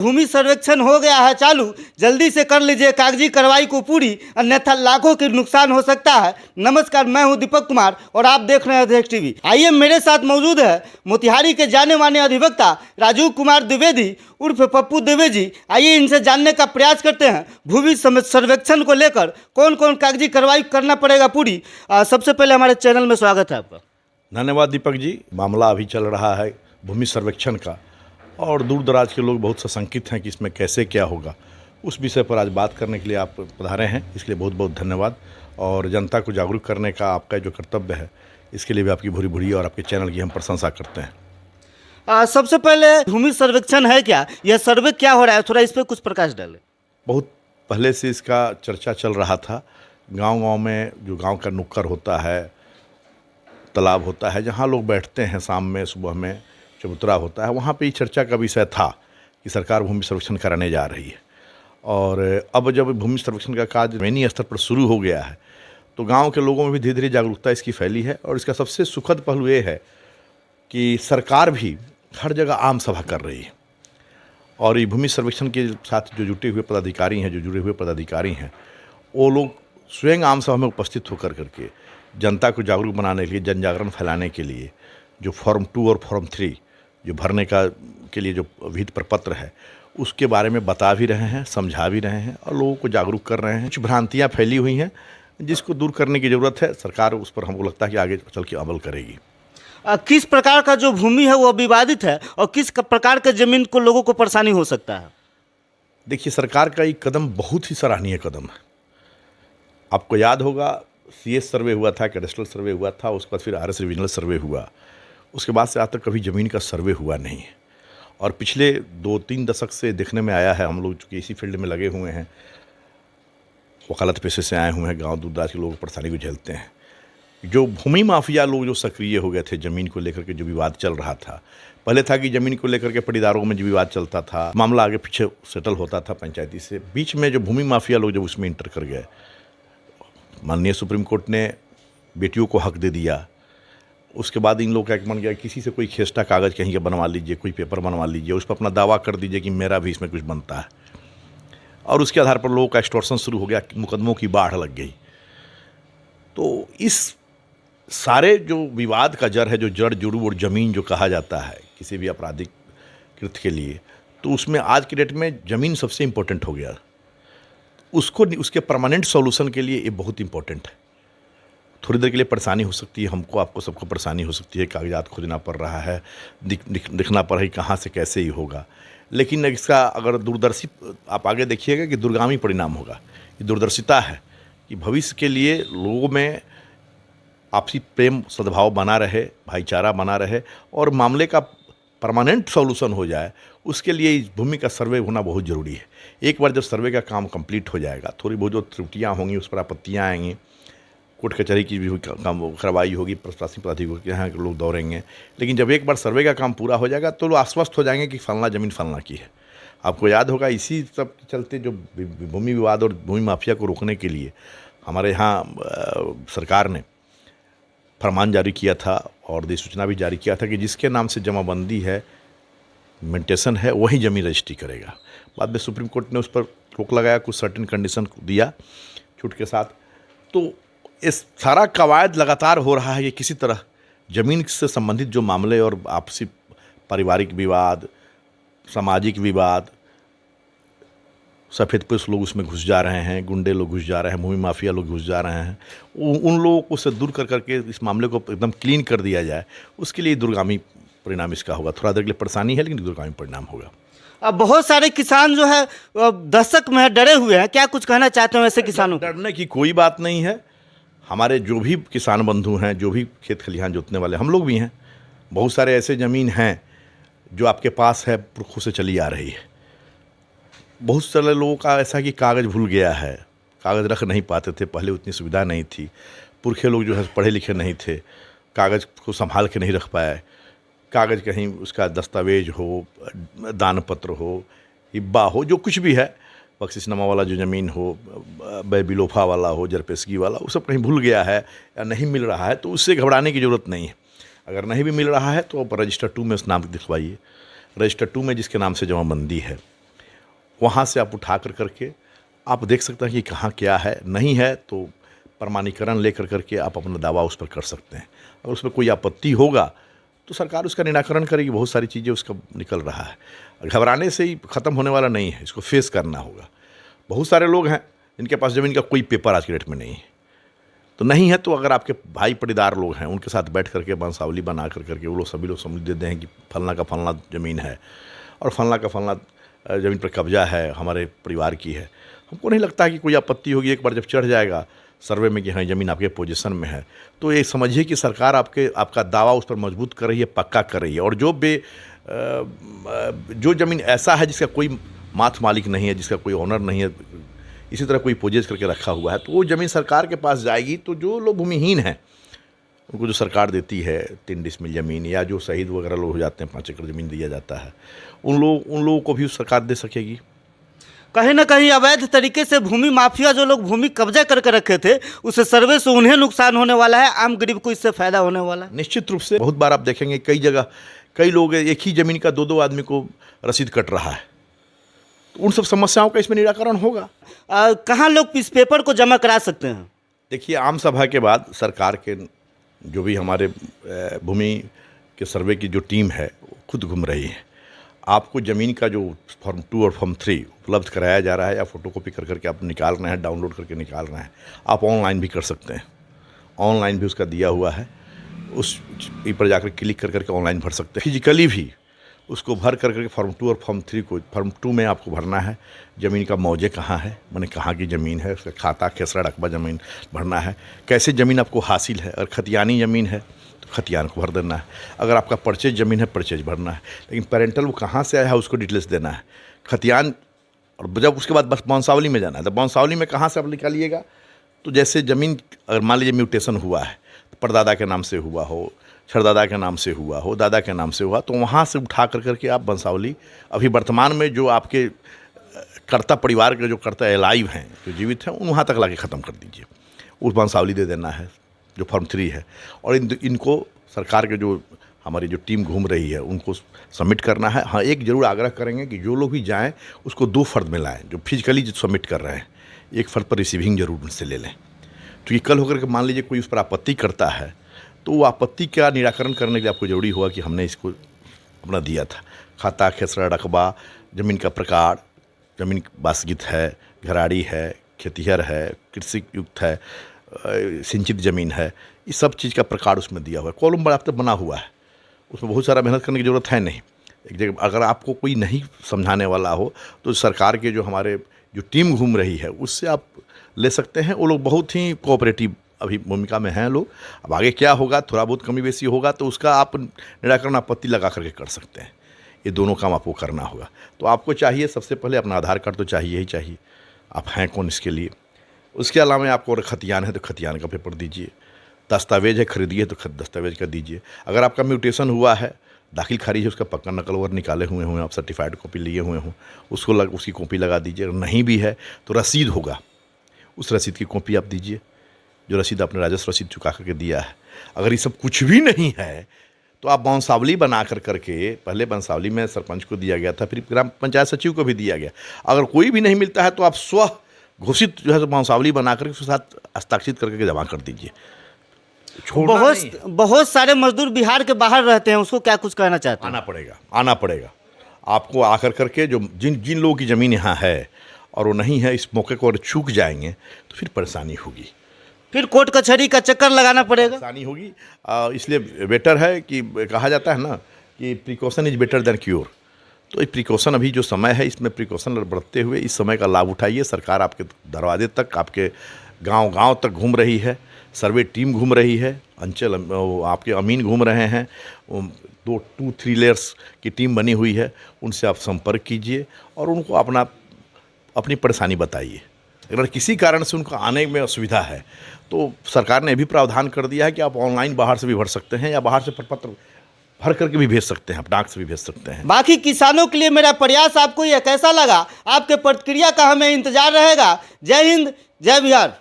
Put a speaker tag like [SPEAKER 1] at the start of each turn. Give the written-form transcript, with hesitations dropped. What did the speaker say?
[SPEAKER 1] भूमि सर्वेक्षण हो गया है चालू, जल्दी से कर लीजिए कागजी कार्रवाई को पूरी, अन्यथा लाखों की नुकसान हो सकता है। नमस्कार, मैं हूं दीपक कुमार और आप देख रहे हैं अध्यक्ष टीवी। आइए, मेरे साथ मौजूद है मोतिहारी के जाने माने अधिवक्ता राजीव कुमार द्विवेदी उर्फ पप्पू द्विवेदी। आइए इनसे जानने का प्रयास करते हैं भूमि सर्वेक्षण को लेकर कौन कौन कागजी कार्रवाई करना पड़ेगा पूरी। सबसे पहले हमारे चैनल में स्वागत है आपका।
[SPEAKER 2] धन्यवाद दीपक जी। मामला अभी चल रहा है भूमि सर्वेक्षण का और दूर दराज के लोग बहुत सशंकित हैं कि इसमें कैसे क्या होगा। उस विषय पर आज बात करने के लिए आप पधारे हैं, इसके लिए बहुत बहुत धन्यवाद। और जनता को जागरूक करने का आपका जो कर्तव्य है, इसके लिए भी आपकी भूरी भूरी और आपके चैनल की हम प्रशंसा करते हैं।
[SPEAKER 1] सबसे पहले भूमि सर्वेक्षण है क्या, यह सर्वे क्या हो रहा है, थोड़ा इस पर कुछ प्रकाश डालें।
[SPEAKER 2] बहुत पहले से इसका चर्चा चल रहा था। गांव-गांव में जो गांव का नुक्कड़ होता है, तालाब होता है, जहां लोग बैठते हैं शाम में, सुबह में चबूतरा होता है, वहाँ पे ही चर्चा का विषय था कि सरकार भूमि सर्वेक्षण कराने जा रही है। और अब जब भूमि सर्वेक्षण का कार्य ज़मीनी स्तर पर शुरू हो गया है तो गांव के लोगों में भी धीरे धीरे जागरूकता इसकी फैली है। और इसका सबसे सुखद पहलू ये है कि सरकार भी हर जगह आम सभा कर रही है। और ये भूमि सर्वेक्षण के साथ जो जुटे हुए पदाधिकारी हैं, जो जुड़े हुए पदाधिकारी हैं, वो लोग स्वयं आम सभा में उपस्थित होकर करके जनता को जागरूक बनाने के लिए, जन जागरण फैलाने के लिए जो फॉर्म 2 और फॉर्म 3 जो भरने का के लिए जो विहित प्रपत्र है, उसके बारे में बता भी रहे हैं, समझा भी रहे हैं और लोगों को जागरूक कर रहे हैं। कुछ भ्रांतियाँ फैली हुई हैं जिसको दूर करने की ज़रूरत है। सरकार उस पर हमको लगता है कि आगे चल के अमल करेगी।
[SPEAKER 1] किस प्रकार का जो भूमि है वो विवादित है और किस प्रकार के ज़मीन को लोगों को परेशानी हो सकता है?
[SPEAKER 2] देखिए, सरकार का ये कदम बहुत ही सराहनीय कदम है। आपको याद होगा CS सर्वे हुआ था, कैडेस्ट्रल सर्वे हुआ था, उसके बाद फिर RS रिविजनल सर्वे हुआ। उसके बाद से आज तक कभी ज़मीन का सर्वे हुआ नहीं है। और पिछले 2-3 दशक से देखने में आया है, हम लोग चूँकि इसी फील्ड में लगे हुए हैं, वकालत पेशे से आए हुए हैं, गांव दूर दराज के लोग परेशानी को झेलते हैं। जो भूमि माफिया लोग जो सक्रिय हो गए थे ज़मीन को लेकर के, जो विवाद चल रहा था, पहले था कि ज़मीन को लेकर के पटीदारों में जो विवाद चलता था, मामला आगे पीछे सेटल होता था पंचायती से। बीच में जो भूमि माफिया लोग जब उसमें इंटर कर गए, माननीय सुप्रीम कोर्ट ने बेटियों को हक दे दिया। उसके बाद इन लोग का एक बन गया, किसी से कोई खेस्टा कागज़ कहीं का बनवा लीजिए, कोई पेपर बनवा लीजिए, उस पर अपना दावा कर दीजिए कि मेरा भी इसमें कुछ बनता है। और उसके आधार पर लोगों का एक्सटॉर्शन शुरू हो गया, मुकदमों की बाढ़ लग गई। तो इस सारे जो विवाद का जड़ है, जो जड़ जुड़ू और ज़मीन जो कहा जाता है किसी भी आपराधिक कृत्य के लिए, तो उसमें आज की डेट में ज़मीन सबसे इम्पोर्टेंट हो गया। उसको उसके परमानेंट सॉल्यूशन के लिए ये बहुत इम्पोर्टेंट है। थोड़ी देर के लिए परेशानी हो सकती है, हमको, आपको, सबको परेशानी हो सकती है, कागजात खोजना पड़ रहा है, दिखना पड़ रहा है कहाँ से कैसे ही होगा। लेकिन इसका अगर दूरदर्शी आप आगे देखिएगा कि दूरगामी परिणाम होगा। ये दूरदर्शिता है कि भविष्य के लिए लोगों में आपसी प्रेम सद्भाव बना रहे, भाईचारा बना रहे और मामले का परमानेंट सॉल्यूशन हो जाए। उसके लिए इस भूमि का सर्वे होना बहुत ज़रूरी है। एक बार जब सर्वे का काम कंप्लीट हो जाएगा, थोड़ी बहुत जो त्रुटियाँ होंगी, उस पर आपत्तियाँ आएंगी, कोर्ट कचहरी की भी काम कार्रवाई होगी, प्रशासनिक प्राधिकारी के यहाँ के लोग दौड़ेंगे। लेकिन जब एक बार सर्वे का काम पूरा हो जाएगा तो लोग आश्वस्त हो जाएंगे कि फलना ज़मीन फलना की है। आपको याद होगा, इसी सब के चलते जो भूमि विवाद और भूमि माफिया को रोकने के लिए हमारे यहाँ सरकार ने फरमान जारी किया था और अधिसूचना भी जारी किया था कि जिसके नाम से जमाबंदी है, मेंटेशन है, वही ज़मीन रजिस्ट्री करेगा। बाद में सुप्रीम कोर्ट ने उस पर रोक लगाया, कुछ सर्टेन कंडीशन दिया छूट के साथ। तो इस सारा कवायद लगातार हो रहा है कि किसी तरह ज़मीन से संबंधित जो मामले और आपसी पारिवारिक विवाद, सामाजिक विवाद, सफ़ेद पोश लोग उसमें घुस जा रहे हैं, गुंडे लोग घुस जा रहे हैं, भूमि माफिया लोग घुस जा रहे हैं, उन लोगों को से दूर कर करके इस मामले को एकदम क्लीन कर दिया जाए। उसके लिए दूरगामी परिणाम इसका होगा। थोड़ा देर के लिए परेशानी है, लेकिन दूरगामी परिणाम होगा।
[SPEAKER 1] अब बहुत सारे किसान जो है दशक में डरे हुए हैं, क्या कुछ कहना चाहते हैं ऐसे किसानों को?
[SPEAKER 2] डरने की कोई बात नहीं है। हमारे जो भी किसान बंधु हैं, जो भी खेत खलिहान जोतने वाले, हम लोग भी हैं, बहुत सारे ऐसे ज़मीन हैं जो आपके पास है, पुरखों से चली आ रही है। बहुत सारे लोगों का ऐसा कि कागज़ भूल गया है, कागज़ रख नहीं पाते थे, पहले उतनी सुविधा नहीं थी, पुरखे लोग जो है पढ़े लिखे नहीं थे, कागज़ को संभाल के नहीं रख पाए। कागज़ कहीं उसका दस्तावेज हो, दान पत्र हो, हिब्बा हो, जो कुछ भी है, बख्शिशनामा वाला जो ज़मीन हो, बेबिलोफा वाला हो, जरपेशगी वाला, वो सब कहीं भूल गया है या नहीं मिल रहा है, तो उससे घबराने की ज़रूरत नहीं है। अगर नहीं भी मिल रहा है तो आप रजिस्टर 2 में उस नाम दिखवाइए। रजिस्टर 2 में जिसके नाम से जमाबंदी है वहाँ से आप उठा करके आप देख सकते हैं कि कहाँ क्या है, नहीं है तो प्रमाणीकरण लेकर करके आप अपना दावा उस पर कर सकते हैं। अगर उसमें कोई आपत्ति होगा तो सरकार उसका निराकरण करेगी। बहुत सारी चीज़ें उसका निकल रहा है, घबराने से ही ख़त्म होने वाला नहीं है, इसको फेस करना होगा। बहुत सारे लोग हैं जिनके पास ज़मीन का कोई पेपर आज की डेट में नहीं है, तो नहीं है तो अगर आपके भाई पटीदार लोग हैं उनके साथ बैठ करके वंशावली बना करके वो लोग सभी लोग समझ देते हैं कि फलना का फलना ज़मीन है और फलना का फलना ज़मीन पर कब्जा है, हमारे परिवार की है। हमको नहीं लगता है कि कोई आपत्ति होगी। एक बार जब चढ़ जाएगा सर्वे में कि हाँ ज़मीन आपके पोजीशन में है, तो ये समझिए कि सरकार आपका दावा उस पर मजबूत कर रही है, पक्का कर रही है। और जो ज़मीन ऐसा है जिसका कोई माथ मालिक नहीं है, जिसका कोई ऑनर नहीं है, इसी तरह कोई पोजेज करके रखा हुआ है, तो वो ज़मीन सरकार के पास जाएगी। तो जो लोग भूमिहीन हैं उनको जो सरकार देती है 3 डिसमिल ज़मीन, या जो शहीद वगैरह लोग हो जाते हैं 5 एकड़ ज़मीन दिया जाता है, उन लोगों को भी सरकार दे सकेगी।
[SPEAKER 1] कहीं ना कहीं अवैध तरीके से भूमि माफिया जो लोग भूमि कब्जा करके रखे थे, उससे सर्वे से उन्हें नुकसान होने वाला है, आम गरीब को इससे फायदा होने वाला है।
[SPEAKER 2] निश्चित रूप से बहुत बार आप देखेंगे कई जगह कई लोग एक ही ज़मीन का 2-2 आदमी को रसीद कट रहा है, तो उन सब समस्याओं का इसमें निराकरण होगा।
[SPEAKER 1] कहाँ लोग इस पेपर को जमा करा सकते हैं?
[SPEAKER 2] देखिए, आम सभा के बाद सरकार के जो भी हमारे भूमि के सर्वे की जो टीम है वो खुद घूम रही है। आपको ज़मीन का जो फॉर्म 2 और फॉर्म 3 उपलब्ध कराया जा रहा है, या फोटोकॉपी करके आप निकाल रहे हैं, डाउनलोड करके निकाल रहे हैं, आप ऑनलाइन भी कर सकते हैं। ऑनलाइन भी उसका दिया हुआ है, उस पर जाकर क्लिक करके ऑनलाइन भर सकते हैं। फिजिकली भी उसको भर करके फॉर्म 2 और फॉर्म 3 को, फॉर्म 2 में आपको भरना है ज़मीन का मौजे कहाँ है, माने कहाँ की ज़मीन है, उसका खाता खेसरा रकबा ज़मीन भरना है, कैसे ज़मीन आपको हासिल है। अगर खतियानी ज़मीन है तो खतियान को भर देना है, अगर आपका परचेज ज़मीन है परचेज भरना है, लेकिन पेरेंटल वो कहाँ से आया है उसको डिटेल्स देना है, खतियान। और जब उसके बाद बस वंशावली में जाना है, तो वंशावली में कहाँ से आप निकालिएगा, तो जैसे ज़मीन अगर मान लीजिए म्यूटेशन हुआ है, तो परदादा के नाम से हुआ हो, छरदादा के नाम से हुआ हो, दादा के नाम से हुआ, तो वहाँ से उठा करके आप वंशावली, अभी वर्तमान में जो आपके कर्ता परिवार के जो कर्ता एलाइव हैं, जो जीवित हैं, उन वहाँ तक लाके ख़त्म कर दीजिए, उस वंशावली दे देना है जो फॉर्म 3 है। और इनको सरकार के जो हमारी जो टीम घूम रही है उनको सबमिट करना है। हाँ, एक ज़रूर आग्रह करेंगे कि जो लोग भी जाएँ उसको 2 फर्द में लाएँ, जो फिजिकली जो सबमिट कर रहे हैं, एक फर्द पर रिसीविंग जरूर उनसे ले लें, क्योंकि कल होकर के मान लीजिए कोई उस पर आपत्ति करता है, तो वो आपत्ति का निराकरण करने के लिए आपको ज़रूरी होगा कि हमने इसको अपना दिया था, खाता खेसरा रकबा, ज़मीन का प्रकार, ज़मीन वासगित है, घराड़ी है, खेतिहर है, कृषि युक्त है, सिंचित ज़मीन है, इस सब चीज़ का प्रकार उसमें दिया हुआ है। कॉलम बड़ा तो बना हुआ है, उसमें बहुत सारा मेहनत करने की ज़रूरत है नहीं। एक जगह अगर आपको कोई नहीं समझाने वाला हो तो सरकार के जो हमारे जो टीम घूम रही है उससे आप ले सकते हैं। वो लोग बहुत ही कोऑपरेटिव अभी भूमिका में हैं लोग। अब आगे क्या होगा, थोड़ा बहुत कमी बेसी होगा तो उसका आप निराकरण आपत्ति लगा करके कर सकते हैं। ये दोनों काम आपको करना होगा। तो आपको चाहिए सबसे पहले अपना आधार कार्ड तो चाहिए ही चाहिए, आप हैं कौन इसके लिए। उसके अलावा आपको अगर खतियान है तो खतियान का पेपर दीजिए, दस्तावेज है खरीदिए तो दस्तावेज का दीजिए। अगर आपका म्यूटेशन हुआ है, दाखिल खारिज है, उसका पक्का नकल वगैरह निकाले हुए हों, आप सर्टिफाइड कॉपी लिए हुए हों, उसकी कॉपी लगा दीजिए। अगर नहीं भी है तो रसीद होगा, उस रसीद की कॉपी आप दीजिए, जो रसीद आपने राजस्व रसीद चुका करके दिया है। अगर ये सब कुछ भी नहीं है तो आप वंशावली बना करके, पहले वंशावली में सरपंच को दिया गया था, फिर ग्राम पंचायत सचिव को भी दिया गया। अगर कोई भी नहीं मिलता है तो आप स्व घोषित जो है वंशावली बना करके उसके साथ हस्ताक्षरित करके जमा कर दीजिए।
[SPEAKER 1] बहुत सारे मजदूर बिहार के बाहर रहते हैं, उसको क्या कुछ कहना चाहते हैं?
[SPEAKER 2] आना पड़ेगा आपको आकर करके। जो जिन लोगों की ज़मीन यहाँ है और वो नहीं है, इस मौके को अगर चूक जाएंगे तो फिर परेशानी होगी,
[SPEAKER 1] फिर कोर्ट कचहरी का चक्कर लगाना पड़ेगा,
[SPEAKER 2] परेशानी होगी। इसलिए बेटर है कि कहा जाता है ना कि precaution is better than cure. तो ये प्रिकॉशन अभी जो समय है इसमें प्रिकॉशन बरतते हुए इस समय का लाभ उठाइए। सरकार आपके दरवाजे तक, आपके गांव तक घूम रही है, सर्वे टीम घूम रही है, अंचल आपके अमीन घूम रहे हैं, 2-3 लेयर्स की टीम बनी हुई है, उनसे आप संपर्क कीजिए और उनको अपनी परेशानी बताइए। अगर किसी कारण से उनको आने में असुविधा है तो सरकार ने भी प्रावधान कर दिया है कि आप ऑनलाइन बाहर से भी भर सकते हैं, या बाहर से प्रपत्र भर करके भी भेज सकते हैं, आप डाक से भी भेज सकते हैं।
[SPEAKER 1] बाकी किसानों के लिए मेरा प्रयास आपको यह कैसा लगा, आपके प्रतिक्रिया का हमें इंतजार रहेगा। जय हिंद, जय बिहार।